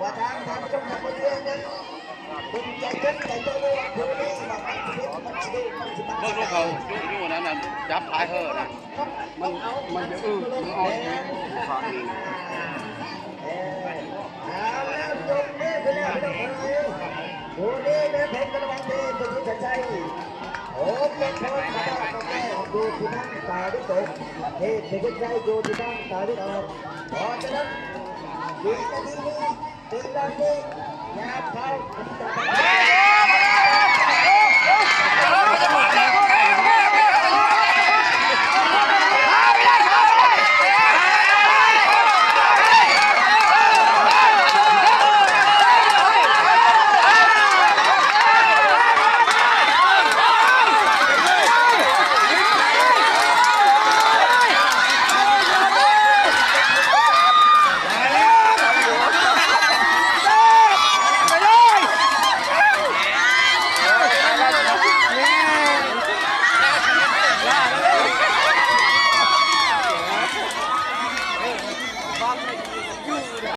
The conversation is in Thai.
ว่าทางจงทำเรื่องนั้นมึงใจเย็นใจเย็นเลยคุณนี่บอกมันชีวิตมันชีวิตมันชีวิต เมื่อลูกเขาอยู่นั้นน่ะจับท้ายเธอนะมันจะมันอ่อนขาดนี่ แล้วจงเมื่อไปแล้วไม่ต้องอะไรดูนี่นะเพชรกระวังดีตัวนี้จะใจโอ้เป็นคนมาได้ก็แม่ดูที่นั่งตาด้วยตกเฮ้ยเป็นใจดูที่นั่งตาด้วยตกเพราะฉะนั้นดีกันดีนี้ดีกันดีอย่าเผา